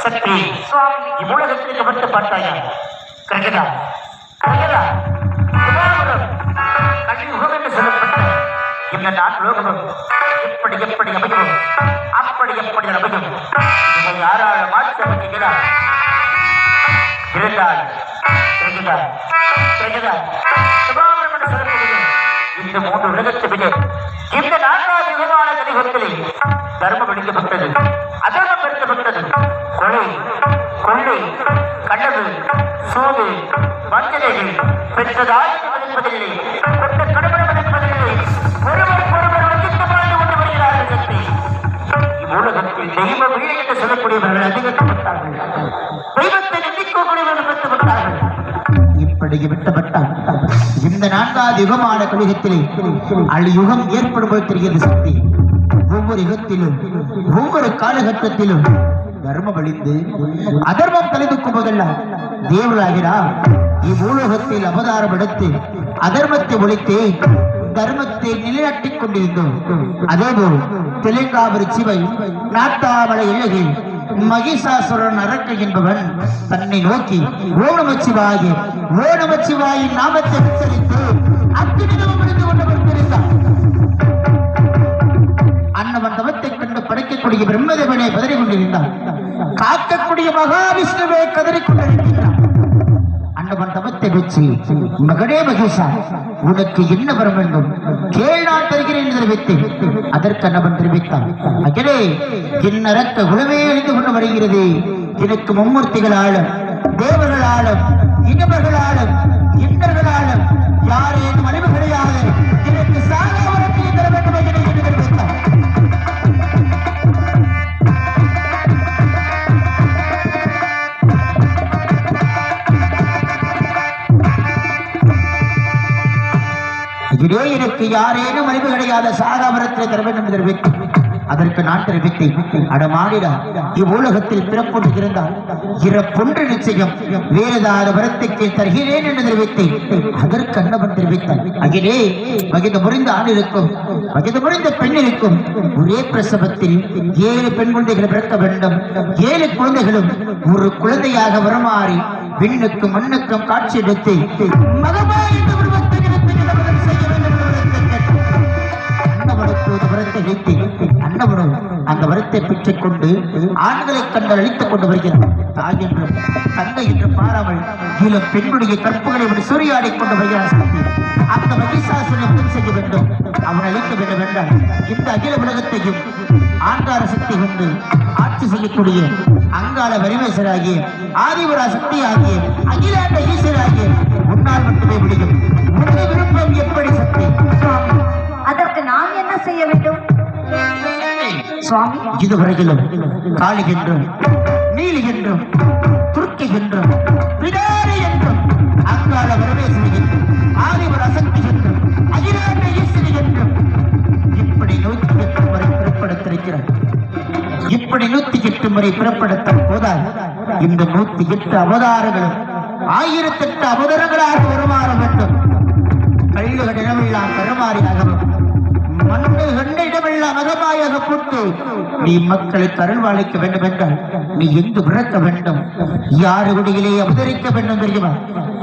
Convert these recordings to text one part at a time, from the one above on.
சக்தி இவ்வுலகத்திற்கு விட்டு பார்த்தாயா? கருகதா கருகதா கலியுகம் என்று சொல்லப்பட்ட இந்த நாட்லோகமும் எப்படி எப்படி அமையும் அப்படி எப்படி அமையும் இதை யாரால் மாற்றி அமைக்கிறார் இருந்தால் கருகதா கருகதா சுபாவம் என்று சொல்லக்கூடிய இந்த மூன்று உலகத்தை விட இந்த நான்காவது யுகமான கலியுகத்திலே தர்மம் அளிக்கப்பட்டது, அதர்மம் பெருக்கப்பட்டது. கொலை கொள்ளை கனவு சூது வஞ்சனைகள் பெற்றதாய் மதிப்பதில்லை, கொண்ட கடவுளை மதிப்பதில்லை, ஒருவருக்கொருவர் வஞ்சித்து வாழ்ந்து கொண்டு வருகிறார்கள். சக்தி இவ்வுலகத்தில் தெய்வம் இல்லை என்று சொல்லக்கூடியவர்கள் அதிகரிக்கப்பட்டார்கள், தெய்வத்தை நிந்திக்கக்கூடியவர்கள் பெற்றுவிட்டார்கள். இப்படி விட்டப்பட்டால் இந்த நான்காவது யுகமான கலியுகத்திலே அழியுகம் ஏற்படும்போது தெரிகிறது. சக்தி ஒவ்வொரு யுகத்திலும் ஒவ்வொரு காலகட்டத்திலும் தர்மம் அழிந்து அதர்மம் தலைதுக்கும் போதெல்லாம் தேவராகிறார் இவ்வுலகத்தில் அவதாரம் எடுத்து அதர்மத்தை ஒழித்து தர்மத்தை நிலைநாட்டிக் கொண்டிருந்தோம். அதேபோல் தெலுங்காபுரி சிவை நாட்டாமலை இலகில் மகிஷாசுரன் அரக்க என்பவன் தன்னை நோக்கி ஓம் நமச்சிவாய ஓம் நமச்சிவாயின் நாமத்தை உச்சரித்து அத்தினிதம் முடிந்து கொண்டவர் தெரிந்தார். அன்னவன் தவத்தை கண்டு படைக்கக்கூடிய பிரம்மதேவனை பதறிக் கொண்டிருந்தார், காக்கக்கூடிய மகாவிஷ்ணுவை கதறிக் கொண்டிருக்கிறார். அன்னவன் தவத்தை வச்சு மகனே மகேஷா உனக்கு என்ன வர வேண்டும் கேள், நான் தருகிறேன் என்று தெரிவித்து அதற்கு அன்னவன் தெரிவித்தான். மகனே என் அரக்க குலமே அழிந்து கொண்டு வருகிறது, எனக்கு மும்மூர்த்திகளாலும் தேவர்களாலும் இனவர்களாலும் இன்னர்களாலும் யாரேனும் அறிவு கிடையாது, எனக்கு சாகாவரத்தை தர வேண்டும் என்று தெரிவித்தார். இதே எனக்கு யாரேனும் அறிவு கிடையாத சாகாவரத்தை தர வேண்டும் என்று தெரிவித்தார். அதற்கு நான் தெரிவித்தேன், அடமாடிடா இவ்வுலகத்தில் பிறப்பொன்று இருந்தால் இறப்பொன்று நிச்சயம் வேறேதாவது வரத்துக்கு தருகிறேன் என்று தெரிவித்தேன். அதற்கு அன்னவன் தெரிவித்தார், அகிலே வகித முறிந்த ஆண் இருக்கும் வகித முறிந்த பெண் இருக்கும், ஒரே பிரசவத்தில் 7 பெண் குழந்தைகள் பிறக்க வேண்டும், 7 குழந்தைகளும் ஒரு குழந்தையாக வரமாறி விண்ணுக்கும் மண்ணுக்கும் காட்சி எடுத்து மகமா என்ற உருவத்தை அன்னவனும் அந்த வரத்தை பெற்றுக் கொண்டு ஆண்களை கண்டு அழித்துக் கொண்டு வருகிறார். தாய் என்றும் தங்கை என்றும் பாராமல் இளம் பெண்ணுடைய கற்புகளை விட சூறையாடிக் கொண்டு வருகிறார். அந்த மகிஷாசுரனை பெண் செய்ய வேண்டும், அவன் அழிக்க வேண்டும் என்றால் இந்த அகில உலகத்தையும் ஆங்கார சக்தி கொண்டு ஆட்சி செய்யக்கூடிய அங்காள பரமேஸ்வராகிய ஆதிபரா சக்தி ஆகிய அகிலாண்ட ஈஸ்வராகிய முன்னால் மட்டுமே முடியும். உனது விருப்பம் எப்படி சக்தி? அதற்கு நான் என்ன செய்ய வேண்டும் சுவாமி? இதுவரையிலும் காளி என்றும் நீலி என்றும் துர்க்கி என்றும் விடாரி என்றும் அங்காள பரமேஸ்வரி என்றும் ஆதிபரா சக்தி என்றும் அகிலாண்ட ஈஸ்வரி என்றும் இப்படி 108 முறை பிறப்படுத்திருக்கிறார். இப்படி 108 முறை பிறப்படுத்த போதால் இந்த 108 அவதாரங்களும் 1008 அவதாரங்களாக உருமாற வேண்டும். கல்லுகள் இடமெல்லாம் கருமாறியாகவும் மண்ணு கண்ட இடமெல்லாம் மகமாயாக போட்டு நீ மக்களுக்கு அருள்வாளிக்க வேண்டும் என்றால் நீ எங்கு பிறக்க வேண்டும், யாரு குடியிலே அவதரிக்க வேண்டும் தெரியுமா?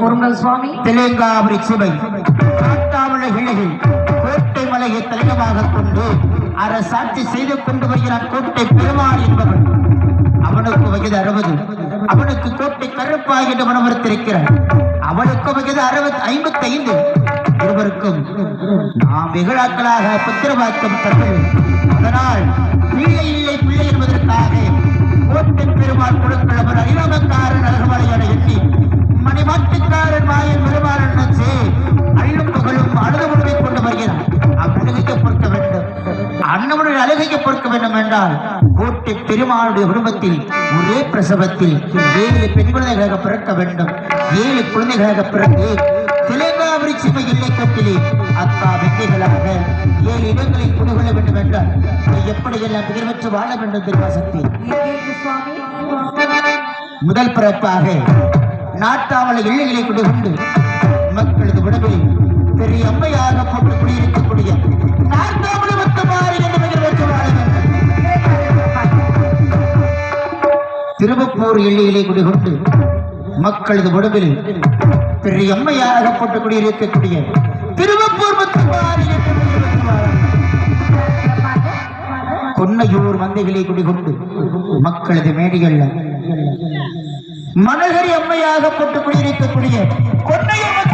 பொருங்கள் சுவாமி. தெலுங்காபுரி சிவை நாட்டாமலை இலகில் கோட்டை மலையை தலைமையாக கொண்டு அரசாட்சி செய்து கொண்டு வருகிறான் கோட்டை பெருமாள் என்பவன். அவனுக்கு வயது 60, அவனுக்கு கோட்டை கருப்பாய் என்று மனமறுத்திருக்கிறான். அவனுக்கு வயது 55. இருவருக்கும் நாம் வெகுளாக்களாக புத்திரவாக்கம் தருவது. அதனால் பிள்ளை இல்லை பிள்ளை என்பதற்காக கோட்டை பெருமாள் கொடுக்கிறவர் ஐரோமக்காரன் அழகுமலையோட எண்ணி மணிமாட்டுக்காரன் மாயன் பெருமாள் நினைச்சு அள்ளும் புகழும் அழுது முழுமை கொண்டு வருகிறார். அழுகைக்கு பொறுக்க வேண்டும், அண்ணனுடைய அழுகைக்கு பொறுக்க வேண்டும் என்றால் கோட்டை பெருமாளுடைய குடும்பத்தில் ஒரே பிரசவத்தில் 7 பெண் குழந்தைகளாக பிறக்க வேண்டும். 7 குழந்தைகளாக பிறந்து தெலுங்காபுரி சிமை எல்லைக்கட்டிலே அக்கா வெங்கைகளாக 7 இடங்களில் குடிகொள்ள வேண்டும் என்றால் எப்படியெல்லாம் திகழ்வற்று வாழ வேண்டும் தெரியுமா சக்தி? முதல் பிறப்பாக நாட்டாமலை எல்லைகளை குடிகொண்டு மக்களது விடவில் பெரிய அம்மையாக போட்டு குடியிருக்கக்கூடிய நாட்டாமலை மொத்தமாறு என்று திகழ்வற்று வாழ வேண்டும். திருவப்பூர் எல்லையிலே குடிகொண்டு மக்களது உடம்பில் பெரிய அம்மையாக போட்டு குடியிருக்கக்கூடிய திருவப்பூர் கொன்னையூர் மந்தைகளை குடிகொண்டு மக்களது மேடிகள் மணல்கரி அம்மையாக போட்டு குடியிருக்கக்கூடிய கொன்னையூர்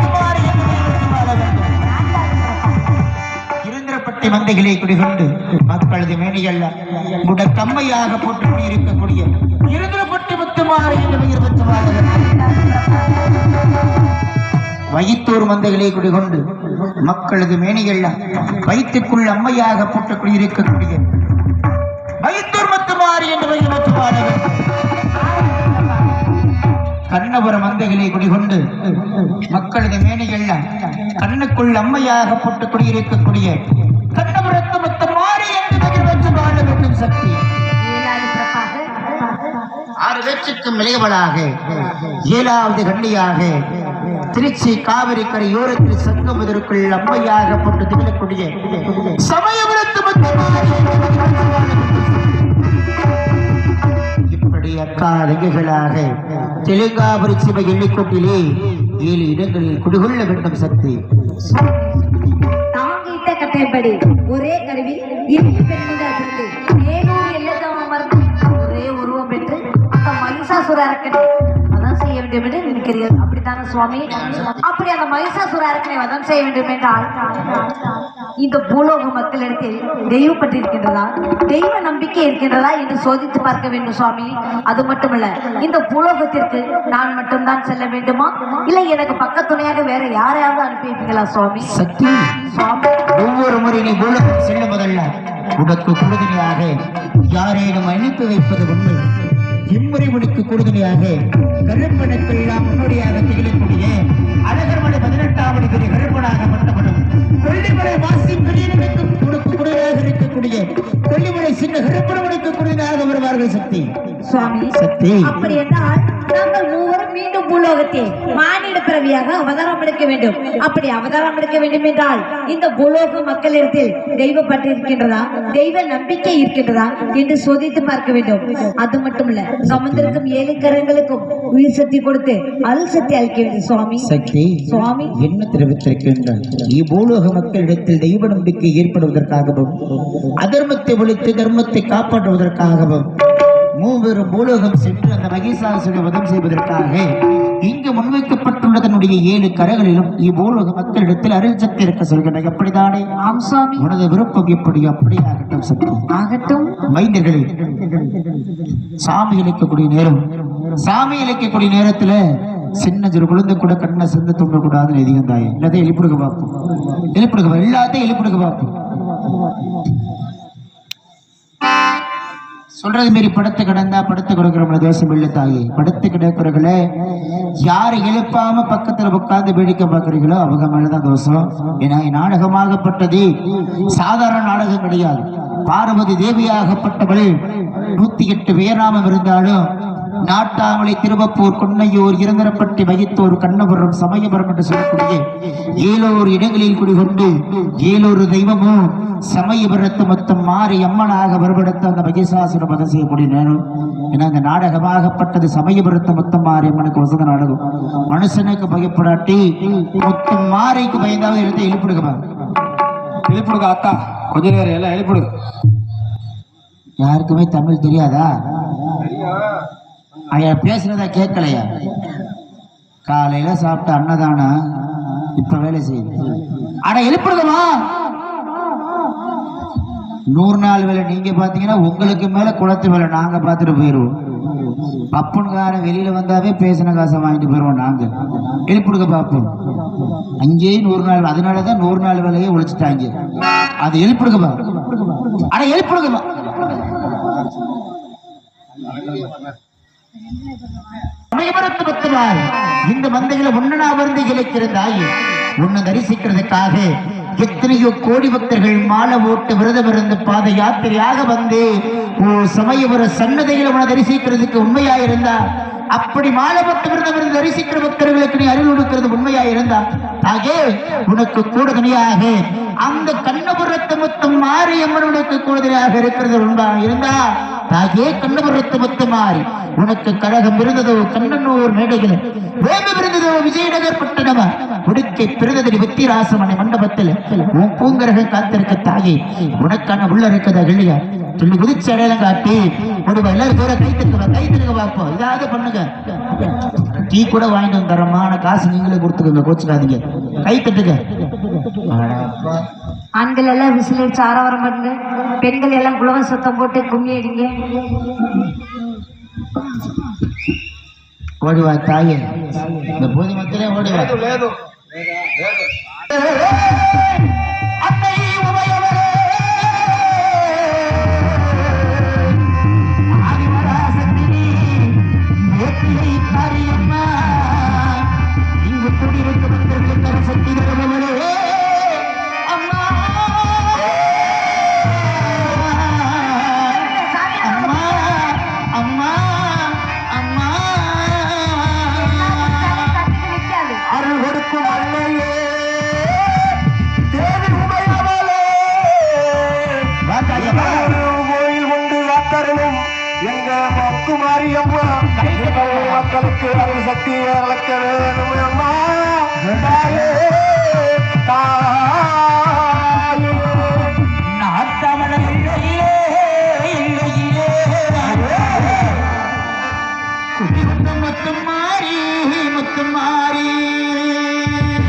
இருந்திரப்பட்டி மந்தைகளை குடிகொண்டு மக்களது மேடிகள் முடக்கம்மையாக போட்டு குடியிருக்கக்கூடிய இருந்திரப்பட்டி முத்துமாறு என்று பெயர் பெற்ற வயிற்றூர் மந்தைகளை குடிகொண்டு மக்களது மேனிகள் வயிற்றுக்குள் அம்மையாக போட்டு குடியிருக்கக்கூடிய வயிற்றூர் முத்துமாறு என்று பெயர் பெற்ற கண்ணபுரம் மந்தைகளை குடிகொண்டு மக்களது மேனிகள் கண்ணுக்குள் அம்மையாக போட்டு குடியிருக்கக்கூடிய கண்ணபுரத்து முத்துமாறு என்று பெயர் பெற்று வாழ வேண்டும் சக்தி 6 பேச்சுக்கும் இளையவளாக 7வது கண்ணியாக திருச்சி காவிரி கரையோரத்தில் சங்கமுதற்குள் அம்மையாக போட்டு திகழக்கூடிய சமயபுரத்து இப்படி அக்கா தங்கைகளாக தெலுங்காபுரி சிவ எண்ணிக்கொட்டிலே 7 இடங்களில் குடிகொள்ள வேண்டும் சக்தி. தாங்கிட்ட கட்டைப்படி ஒரே கருவில் 2 பெண்கள் பிறந்து 700 எல்லத்தம் அமர்ந்து ஒரே உருவம் பெற்று அந்த மகிஷாசுர அரக்கனை வதம் செய்ய வேண்டும் என்று நினைக்கிறீர்கள். அப்படித்தானே சுவாமி? அப்படி அந்த மகிஷாசுர அரக்கனை வதம் செய்ய வேண்டும் என்றால் இந்த பூலோக மக்களிடத்தில் தெய்வம் பற்றி இருக்கின்றதா, தெய்வ நம்பிக்கை இருக்கின்றதா என்று சோதித்து பார்க்க வேண்டும் சுவாமி. அது மட்டுமல்ல, இந்த பூலோகத்திற்கு நான் மட்டும்தான் செல்ல வேண்டுமா, இல்லை எனக்கு பக்கத்துணையாக வேற யாரையாவது அனுப்பி வைப்பீங்களா சுவாமி? சக்தி, சுவாமி, ஒவ்வொரு முறை நீ பூலோகம் செல்ல முதல்ல உனக்கு கூடுதலாக யாரேனும் அனுப்பி வைப்பது உண்மை. இம்முறை உனக்கு கூடுதலாக கருப்பனுக்கெல்லாம் முன்னோடியாக திகழக்கூடிய அழகர்மலை 18வது பெரிய கருப்பனாக மட்டப்படும் கொல்லிமலை வாசி பெரியனுக்கு உனக்கு கூடுதலாக இருக்கக்கூடிய கொல்லிமலை சின்ன கருப்பனவனுக்கு கூடுதலாக வருவார்கள் சக்தி. சுவாமி, சக்தி, அப்படி என்றால் நாங்கள் மூவரும் மீண்டும் பூலோகத்தில் மானிட பிறவியாக அவதாரம் எடுக்க வேண்டும். அப்படி அவதாரம் எடுக்க வேண்டும் என்றால் இந்த பூலோக மக்களிடத்தில் தெய்வம் பற்றி இருக்கின்றதா, தெய்வ நம்பிக்கை இருக்கின்றதா என்று சோதித்து பார்க்க வேண்டும். அது மட்டுமல்ல, சமுத்திரக்கும் 7 கரங்களுக்கும் உயிர் சக்தி கொடுத்து அருள் சக்தி அளிக்க வேண்டும் சுவாமி. சக்தி, சுவாமி, என்ன தெரிவித்திருக்கின்றார்? பூலோக மக்களிடத்தில் தெய்வ நம்பிக்கை ஏற்படுவதற்காகவும் அதர்மத்தை ஒழித்து தர்மத்தை காப்பாற்றுவதற்காகவும் மூவரும் பூலோகம் சென்று அந்த மகிஷாசுரை வதம் செய்வதற்காக இங்கு முன்வைக்கப்பட்டுள்ள தன்னுடைய 7 கரங்களிலும் இப்பூலோக மக்களிடத்தில் அருள் சக்தி இருக்க சொல்கின்ற. எப்படிதானே? ஆம் சுவாமி. உனது விருப்பம் எப்படி? அப்படி ஆகட்டும் சக்தி. ஆகட்டும். மைந்தர்களே, சாமி இழைக்கக்கூடிய நேரம், சாமி இழைக்கக்கூடிய நேரத்துல சின்ன சிறு குழந்தை கூட கண்ணை சிந்து தூங்கக்கூடாதுன்னு எதிகம் தாயே. எல்லாத்தையும் எழுப்பிடுக்க பார்ப்போம், எழுப்பிடுக்க, எல்லாத்தையும் எழுப்பிடுக்க பார்ப்போம். சொல்றது மாரி படுத்து கிடந்தா படுத்து கிடக்கிறவங்கள தோஷம் இல்லை தாயே. படுத்து கிடக்கிறவங்கள யாரை எழுப்பாம பக்கத்துல உட்கார்ந்து வேடிக்கை பார்க்கறீங்களோ அவங்க மேலதான் தோஷம். ஏன்னா நாடகமாகப்பட்டது சாதாரண நாடகம் கிடையாது. பார்வதி தேவியாகப்பட்டவள் 108 வேறாமம் இருந்தாலும் நாட்டாமலை திருவப்பூர் கொன்னையூர் இருந்திரப்பட்டி வகித்தோர் கண்ணபுரம் சமயபுரம் என்று சொல்லக்கூடிய 7 இடங்களில் குடிகொண்டு 7 தெய்வமும் சமயபுரத்து மொத்தம் மாறி அம்மனாக வருபடுத்த அந்த மகிஷாசுர வதம் செய்யக்கூடிய நேரம். ஏன்னா அந்த நாடகமாகப்பட்டது சமயபுரத்து மொத்தம் மாறி அம்மனுக்கு வசந்த நாடகம். மனுஷனுக்கு பயப்படாட்டி மொத்தம் மாறிக்கு பயந்தாவது எடுத்து எழுப்பிடுங்க, எழுப்பிடுங்க அத்தா, கொஞ்ச நேரம் எல்லாம் எழுப்பிடுங்க. யாருக்குமே தமிழ் தெரியாதா? ஐயா பேசுறதா கேட்கலையா? காலையில சாப்பிட்ட அன்னதானம் இப்ப வேலை செய்யுது. ஆனா எழுப்பிடுங்கம்மா. 100 நாள் வேலை நீங்க பாத்தீங்கன்னா உங்களுக்கு மேல குளத்து வேலை நாங்க பார்த்துட்டு போயிடுவோம். பப்புன்காரன் வெளியில வந்தாவே பேசின காசை வாங்கிட்டு போயிடுவோம் நாங்க. எழுப்பிடுங்க பார்ப்போம். அங்கேயும் 100 நாள், அதனாலதான் 100 நாள் வேலையே ஒழிச்சுட்டாங்க. அது எழுப்பிடுங்கப்பா. ஆனா எழுப்பிடுங்கப்பா. இந்த மந்தைகளை உன்னனா அமர்ந்து இழைத்திருந்தாய். உன்னை தரிசிக்கிறதுக்காக எத்தனையோ கோடி பக்தர்கள் மாலை ஓட்டு விரதம் இருந்து பாத யாத்திரையாக வந்து சமயபுர சன்னதிகளை உன்னை தரிசிக்கிறதுக்கு உண்மையாயிருந்தா, அப்படி மாலை போட்டு விரதம் இருந்து தரிசிக்கிற பக்தர்களுக்கு நீ அருள் கொடுக்கிறது உண்மையாயிருந்தா, ஆகே உனக்கு கூடுதலாக அந்த கண்ணபுரத்து மொத்தம் மாரியம்மனுக்கு கூடுதலாக இருக்கிறது உண்மையா இருந்தா தாயே கண்ணபுரத்து முத்துமாறி உனக்கு கழகம் இருந்ததோ கண்ணனூர் மேடைகள் வேம்பு இருந்ததோ விஜயநகர் பட்டணமா உடுக்கை பிறந்ததில் வித்திராசமனை மண்டபத்தில் உன் பூங்கரகம் காத்திருக்க தாயே உனக்கான உள்ள இருக்கதா இல்லையா சொல்லி குதிச்சு அடையாளம் காட்டி முடிவா எல்லாரும் தூர கைத்திருக்க பார்ப்போம் இதாவது பண்ணுங்க டீ கூட வாங்கிட்டு வந்து தரமான காசு நீங்களே கொடுத்துக்கோங்க கோச்சுக்காதீங்க கை தட்டுங்க ஆண்கள் எல்லாம் விசில் அடிச்சு ஆரவாரம் பண்ணுங்க பெண்கள் எல்லாம் குலவ சத்தம் போட்டு கும்மி அடிங்க ஓடிவா தாயே இந்த போதி மக்களே ஓடிவா இங்கு கூடியிருக்க பக்தர்களுக்கு சக்தி தருபவரே அம்மா அம்மா அம்மா அம்மா அருள் கொடுக்கும் அன்னையே தேவி உமையவளே கோயில் கொண்டு காத்தரணும் எங்க முத்துமாரியம்மா மக்களுக்கு அருள் சக்தி வளர்க்க வேணும் அம்மா தாயே தாயே நாட்டமலை இல்லையே இல்லையே குடிவந்த முத்துமாரி முத்துமாரி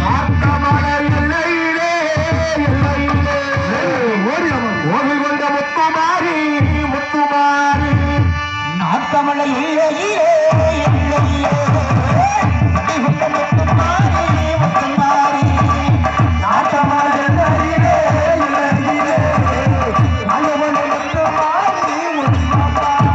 நாட்டமலை இல்லையிலே இல்லையிலே ஓடி கொண்ட முத்துமாரி முத்துமாரி நாட்டமலை இல்லையே இல்லையே குடிவந்த முத்துமாரி முத்துமாரி நாட்டமலை இல்லையிலே இல்லையிலே அழவன முத்துமாரி முத்துமாரி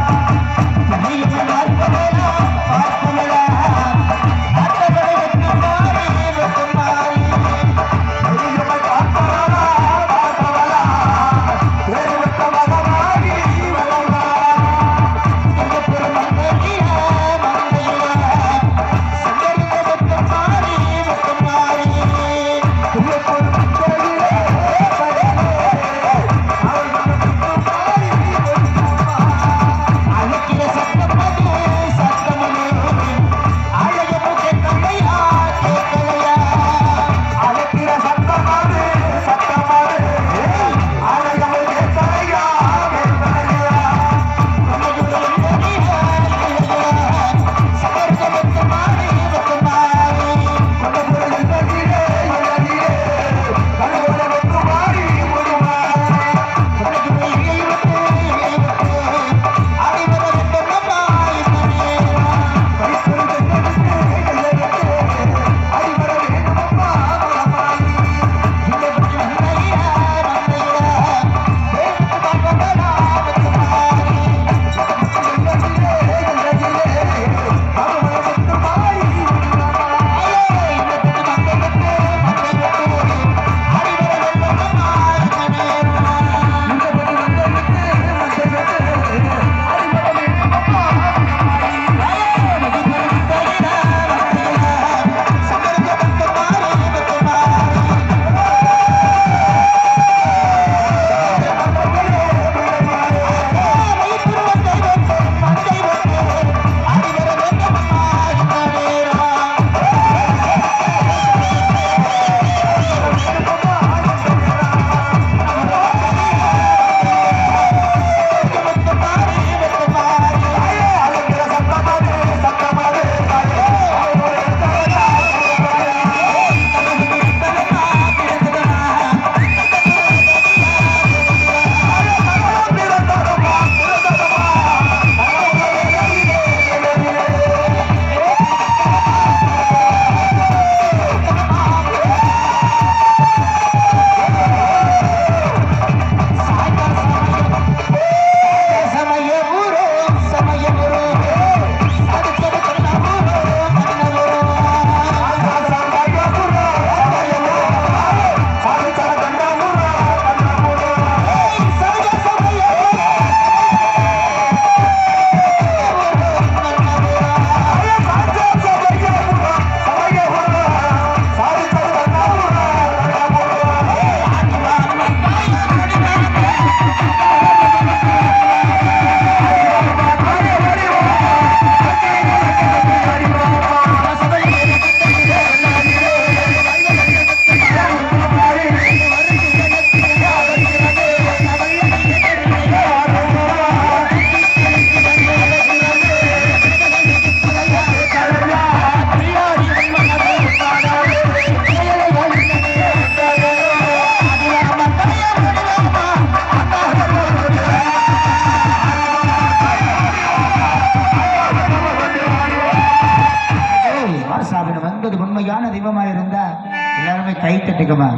கை தட்டுக்குமா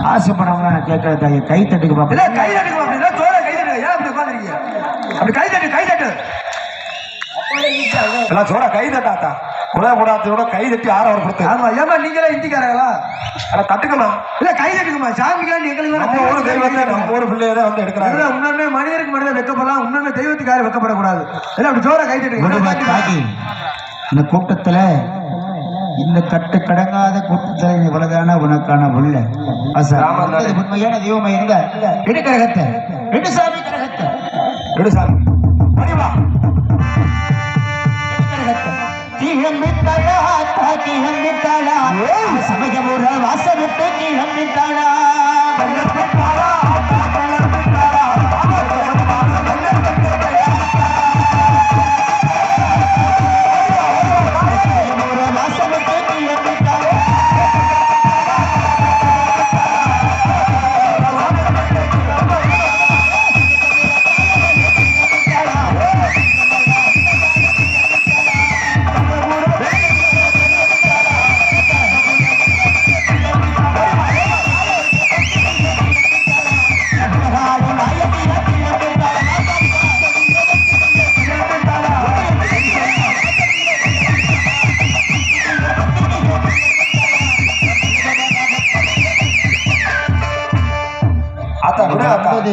காசு பணம்லாம் நான் கேட்கறது தாயே கை தட்டுக்குமா இல்ல கை தட்டுங்க அப்படின்னா ஜோர கை தட்டுங்க ஏன் அப்படி உட்காந்துருக்கீங்க அப்படி கை தட்டு கை தட்டு எல்லாம் ஜோர கை தட்டாத்தா குறை கூடாதோட கை தட்டி ஆற ஒரு கொடுத்து ஆமா ஏமா நீங்களே இந்திக்காரங்களா அட தட்டுக்கமா இல்ல கை தட்டுக்குமா சாமிக்காண்டி எங்களுக்கு நம்ம ஒரு தெய்வத்தை நம்ம ஒரு பிள்ளையரை வந்து எடுக்கிறாங்க உண்மையுமே மனிதருக்கு மனிதன் வெக்கப்படலாம் உண்மையுமே தெய்வத்துக்காக வெக்கப்படக்கூடாது இல்ல அப்படி ஜோர கை தட்டுங்க இந்த கூட்டத்துல இந்த கட்டு கடங்காத கூட்டத்தில் இவ்வளவுதான உனக்கான உள்ள உண்மையான தெய்வமா இருங்க எடு கரகத்தை எடு சாமி கரகத்தை எடு சாமி மணிவா கிளம்பித்தாளா கிளம்பித்தாளா சமயபுர வாசவிட்டு கிளம்பித்தாளா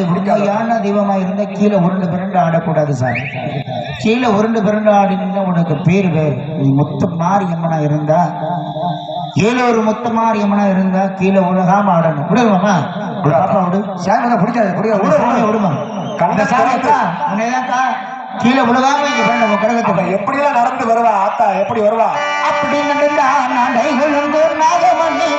உண்மையான தெய்வமா இருந்தா கீழே உருண்டு பிறண்டு ஆடக்கூடாது சார் கீழே உருண்டு பிறண்டு ஆடினா உனக்கு பேரு வேறு நீ முத்து மாரியம்மனா இருந்தா ஏழு முத்து மாரியம்மனா இருந்தா கீழே உலகாம ஆடணும் விடுவாமா பாப்பா விடு சாமி பிடிக்காது விடுமா கண்ட சாமிக்கா உன்னைதான்க்கா கீழே உலகாம இங்க வேண்டாம் கடகத்தை எப்படியெல்லாம் நடந்து வருவா ஆத்தா எப்படி வருவா அப்படி நடந்தா நான் நாகமணி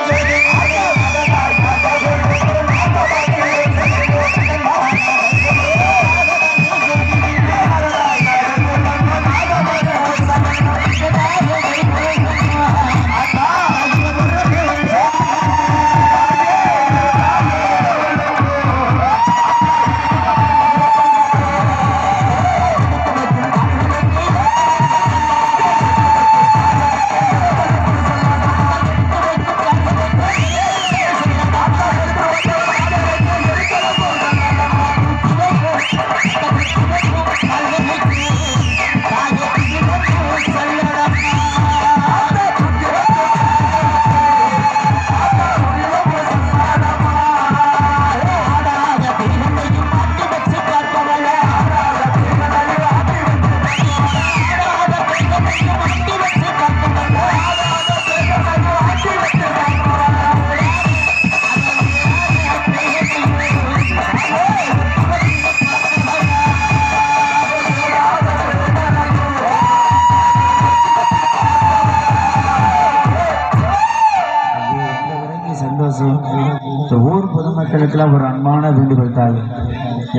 ஊர் பொதுமக்களுக்கெல்லாம் ஒரு அன்பான வேண்டுகோள் தாய்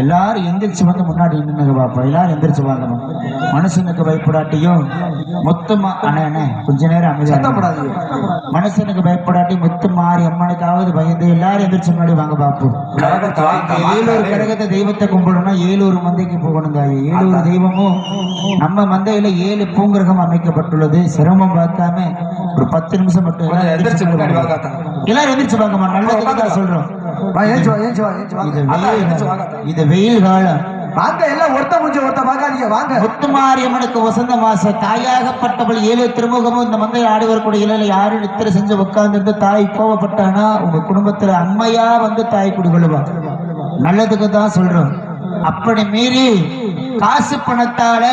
எல்லாரும் எந்திரிச்சு வந்து முன்னாடி நின்னுங்க பாப்பா எல்லாரும் எந்திரிச்சு வாங்கணும் மனுஷனுக்கு பயப்படாட்டியும் மொத்தமா அண்ணே கொஞ்ச நேரம் அமைதியாப்படாது மனுஷனுக்கு பயப்படாட்டி முத்து மாறி அம்மனுக்காவது பயந்து எல்லாரும் எந்திரிச்சு முன்னாடி வாங்க பாப்போம் ஏழூர் கரகத்தை தெய்வத்தை கும்பிடணும் ஏழூர் மந்தைக்கு போகணும் தாய் ஏழூர் தெய்வமும் நம்ம மந்தையில 7 பூங்கிரகம் அமைக்கப்பட்டுள்ளது சிரமம் பார்க்காம ஒரு 10 நிமிஷம் மட்டும் எல்லாரும் எந்திரிச்சு வாங்கம்மா நல்லதுக்கு சொல்றோம் இது வெயில் காலம் வாங்க எல்லாம் ஒருத்த பார்க்காதீங்க வாங்க முத்துமாரியம்மனுக்கு வசந்த மாச தாயாகப்பட்டவள் 7 திருமுகமும் இந்த மந்தையில் ஆடி வரக்கூடிய இலையில யாரும் நித்திரை செஞ்சு உட்கார்ந்து இருந்து தாய் கோவப்பட்டானா உங்க குடும்பத்துல அம்மையா வந்து தாய் குடிகொள்ளுவா நல்லதுக்கு தான் சொல்றோம் அப்படி மீறி காசு பணத்தால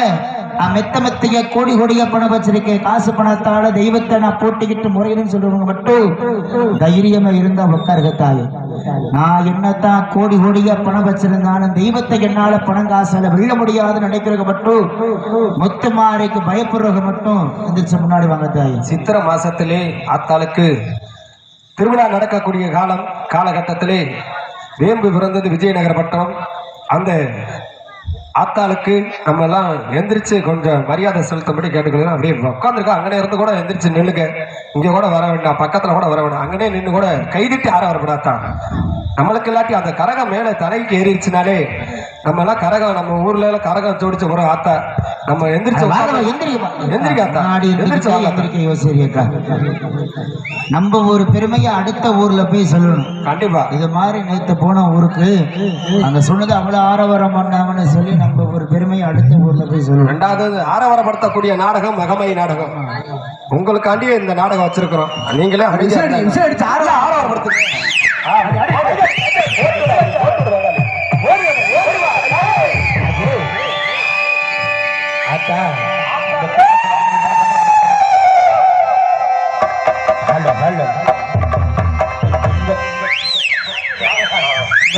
மெத்த மெத்தைய கோடி கோடியா பணம் வச்சிருக்கேன் காசு பணத்தால தெய்வத்தை நான் போட்டிக்கிட்டு முறையின்னு சொல்றவங்க மட்டும் தைரியமா இருந்தா உட்காருங்க தாய் நான் என்னத்தான் கோடி கோடியா பணம் வச்சிருந்தாலும் தெய்வத்தை என்னால பணம் காசால வெல்ல முடியாதுன்னு நினைக்கிறவங்க மட்டும் முத்துமாரிக்கு பயப்படுறவங்க மட்டும் எந்திரிச்சு முன்னாடி வாங்க தாய் சித்திரை மாசத்திலே ஆத்தாளுக்கு திருவிழா நடக்கக்கூடிய காலகட்டத்திலே வேம்பு பிறந்தது விஜயநகர பட்டம் அந்த ஆத்தாளுக்கு நம்ம எல்லாம் எந்திரிச்சு கொஞ்சம் மரியாதை செலுத்தும்படி கேட்டுக்கலாம் அப்படியே உட்காந்துருக்கா அங்கனே இருந்து கூட எந்திரிச்சு நில்லுங்க இங்க கூட வர வேண்டாம் பக்கத்துல கூட வர வேண்டாம் அங்கனே நின்று கூட கைதிட்டு யாரும் வரக்கூடாதான் நம்மளுக்கு இல்லாட்டி அந்த கரகம் மேல தலைக்கு ஏறிடுச்சுனாலே நம்ம எல்லாம் கரகம் நம்ம ஊர்ல எல்லாம் கரகம் ஜோடிச்ச ஒரு ஆத்தா நம்ம எந்திரிச்சு நம்ம ஒரு பெருமையை அடுத்த ஊர்ல போய் சொல்லணும். கண்டிப்பா இது மாதிரி நேத்து போன ஊருக்கு அங்க சொன்னது அவ்வளவு ஆரவாரம் பண்ணாங்கன்னு சொல்லி நம்ம ஒரு பெருமையை அடுத்த ஊர்ல போய் சொல்லணும். ரெண்டாவது ஆரவாரப்படுத்தக்கூடிய நாடகம் மகமை நாடகம். உங்களுக்காண்டியே இந்த நாடகம் வச்சிருக்கிறோம். நீங்களே ஆரவாரப்படுத்துங்க.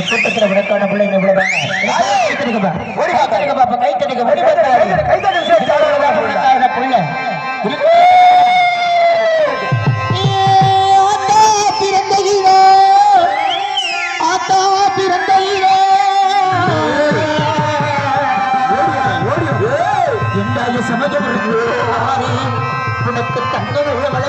கூட்டத்தில் விளக்கான பிள்ளைங்க உனக்கு தங்க விளையாட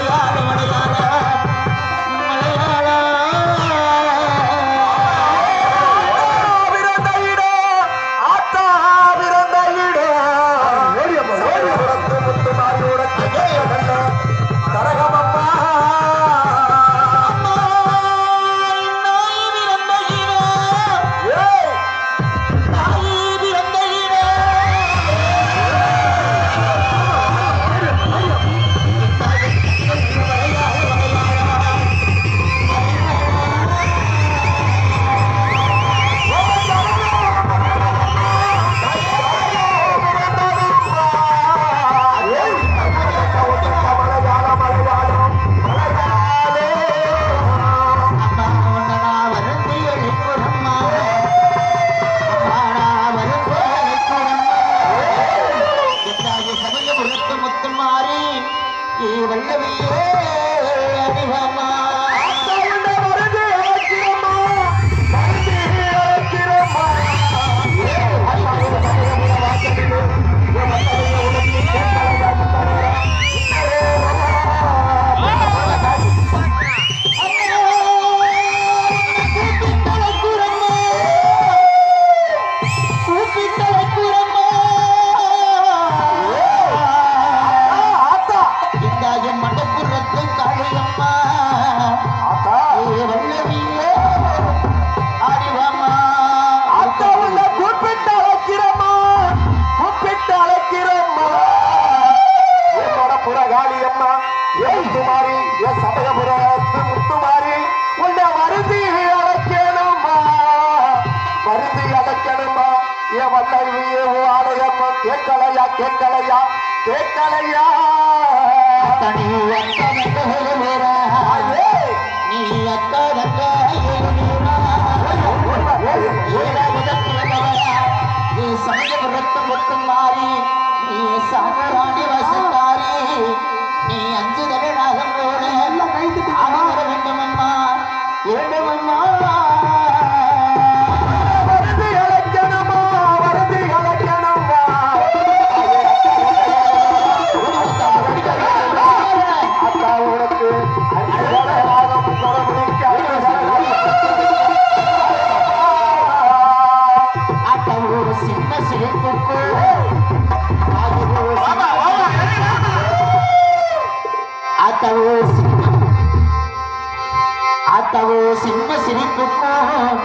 சின்ன சிரிப்புக்கும்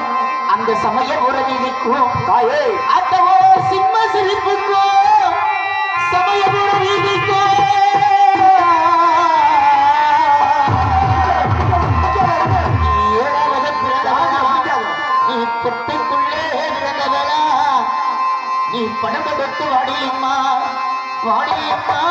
அந்த சமய உறவிக்கும் அத்தவோ சின்ன சிரிப்புக்கும் சமய உறவிக்கும் ஏழாவது பிறந்தவளா நீ பொட்டுக்குள்ளே பிறந்தவளா நீ பணம் கொடுத்து வாடியம்மா வாடியம்மா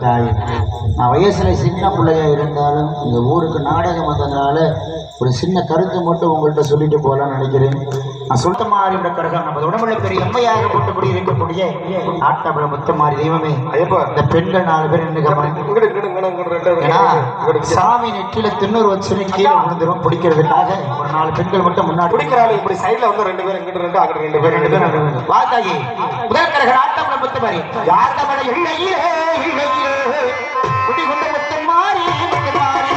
தாய். நான் வயசுல சின்ன பிள்ளையா இருந்தாலும் இந்த ஊருக்கு நாடகம் வந்ததுனால ஒரு சின்ன கருத்து மட்டும் உங்கள்கிட்ட சொல்லிட்டு போகலான்னு நினைக்கிறேன். நான் சுத்தமாரி கரகம் நம்ம உடம்புல பெரிய எம்மையாக போட்டுக்கூடிய இருக்கக்கூடிய ஆட்டபுர முத்தமாரி தெய்வமே. இந்த பெண்கள் 4 பேர் ஏன்னா சாமி நெற்றில திண்ணூறு வச்சு கீழே விழுந்துரும் பிடிக்கிறதுக்காக ஒரு 4 பெண்கள் மட்டும் முன்னாடி பிடிக்கிறாங்க. இப்படி சைடுல வந்து 2 பேர், இங்கிட்டு 2, அங்கிட்டு 2 பேர், 2 பேர் வாத்தாயி முதல் கரக ஆட்டபுர முத்தமாரி யார் தமிழ இல்லையே இல்லையே குடிகொண்ட முத்தமாரி முத்தமாரி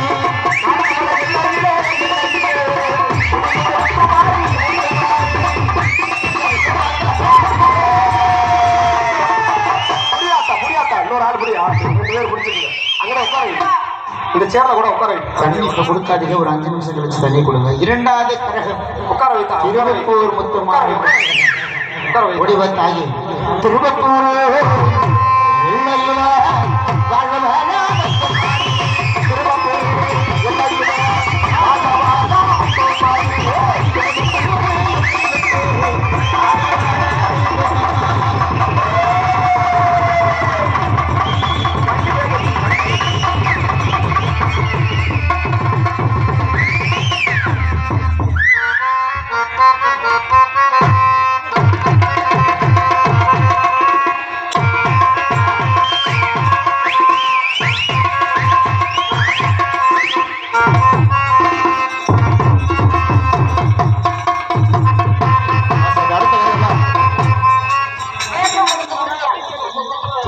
இந்த சேர்ல கூட உட்கார தண்ணி இப்ப கொடுக்காதீங்க, ஒரு 5 நிமிஷம் கழிச்சு தண்ணி கொடுங்க. இரண்டாவது கரகம் உட்கார வைத்தா திருவப்பூர் முத்துமாரி உட்கார வை. வடிவத்தாகி திருவப்பூர்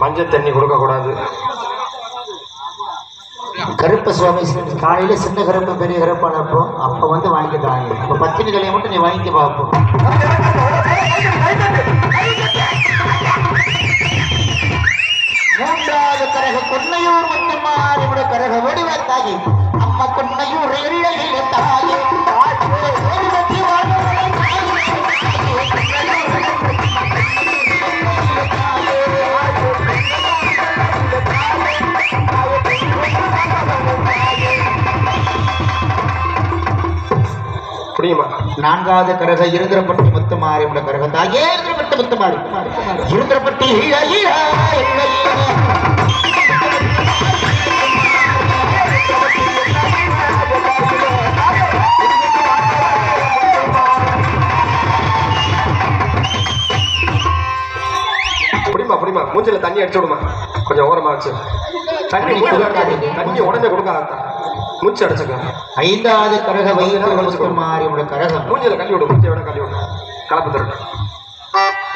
மஞ்சள் தண்ணி கொடுக்க கூடாது. கருப்ப சுவாமி காலையில சின்ன கருப்பு பெரிய கருப்பான அப்ப வந்து வாங்கிக்கிறாங்க. இப்ப பத்தினி கலையை மட்டும் நீ வாங்கிக்க பார்ப்போம். மூன்றாவது கரக கொன்னையூர் முத்துமாரியோட கரக வடிவத்தாகி அம்மா கொன்னையூர் தாயே நான்காவது கரக இருந்திரப்பட்டி முத்துமாரி உள்ள கரக தாயே இருந்திரப்பட்டி முத்துமாரி இருந்திரப்பட்டி புரியுமா மூஞ்சில தண்ணி அடிச்சு விடுமா, கொஞ்சம் ஓரமா வச்சு தண்ணி உடனே கொடுக்காத மூச்சு அடைச்சுக்க. ஐந்தாவது கரக வயிற்றுமாரியோட கரகம் மூஞ்சில கல்லி விடும், மூஞ்சியோட கல்லி விடும், கலப்பு தரணும்.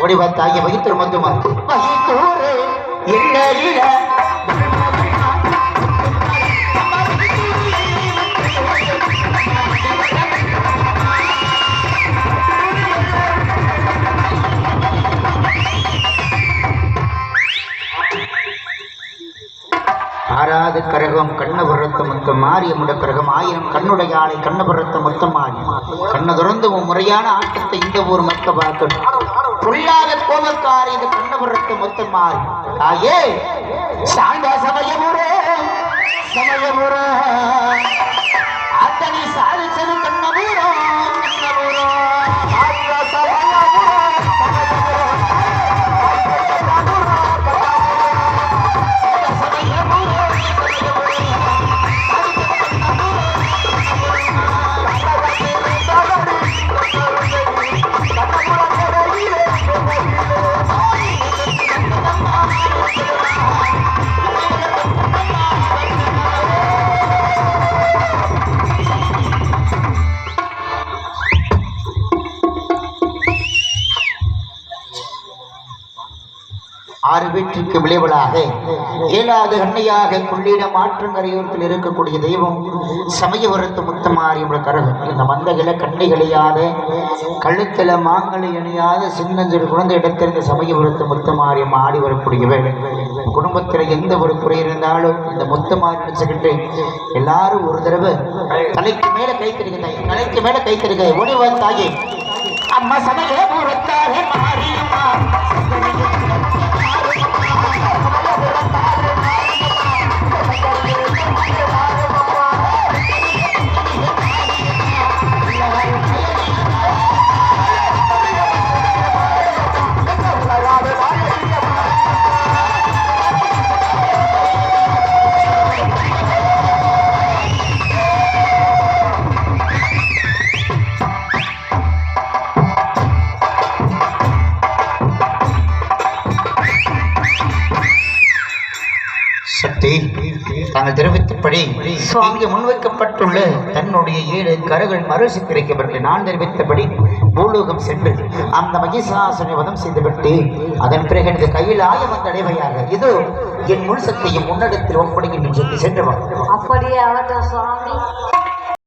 வடிவத்தாகிய வயிற்று மத்துமாரி ஆறாவது கரகம் கண்ணபுரத்த முத்தம் மாரியமுட கரகம் 1000 கண்ணுடைய ஆளை கண்ணபுரத்த முத்தம் மாறி கண்ண துறந்து முறையான ஆட்டத்தை இந்த ஊர் மக்க பார்க்கணும். பொல்லாத கோபக்காரி இந்த கண்ணபுரத்த முத்தம் மாறி தாயே சாய்ந்தா சமயமுரே சமயமுரே அத்தனை சாதிச்சது கண்ணபுரம் கண்ணபுரம் சாய்ந்தா சமயமுரே ஆறு வீட்டிற்கு விளைவலாக 7வது கண்ணையாக கொள்ளிட மாற்றங்கரையோரத்தில் இருக்கக்கூடிய தெய்வம் சமயபுரத்து முத்தமாரியோட கரகம். இந்த மந்தகில கண்ணைகளையாத கழுத்துல மாங்கலை அணியாத சின்னஞ்சிறு குழந்தை இடத்திலிருந்து சமயபுரத்து முத்தமாரியம் ஆடி வரக்கூடிய வேலை. குடும்பத்தில் எந்த ஒரு குறை இருந்தாலும் இந்த முத்தமாரி நினைச்சுக்கிட்டு எல்லாரும் ஒரு தடவை தலைக்கு மேல கைத்தறிக்க, தலைக்கு மேல கைத்தறிக்க ஒளிவந்தாகி அம்மா சமயபுரத்தாக மாறியுமா தாங்கள் தெரிவித்தபடி இங்கு முன்வைக்கப்பட்டுள்ள தன்னுடைய 7 கரங்கள் மறுசித்தரிக்கப்பட்டு நான் தெரிவித்தபடி பூலோகம் சென்று அந்த மகிஷாசுரனை வதம் செய்துவிட்டு அதன் பிறகு எனது கையில் ஆயவந்த அடைவையாக இதோ என் முழு சக்தியும் முன்னடத்தில் ஒப்படைக்கின்ற சென்று அப்படியே அவட்ட சுவாமி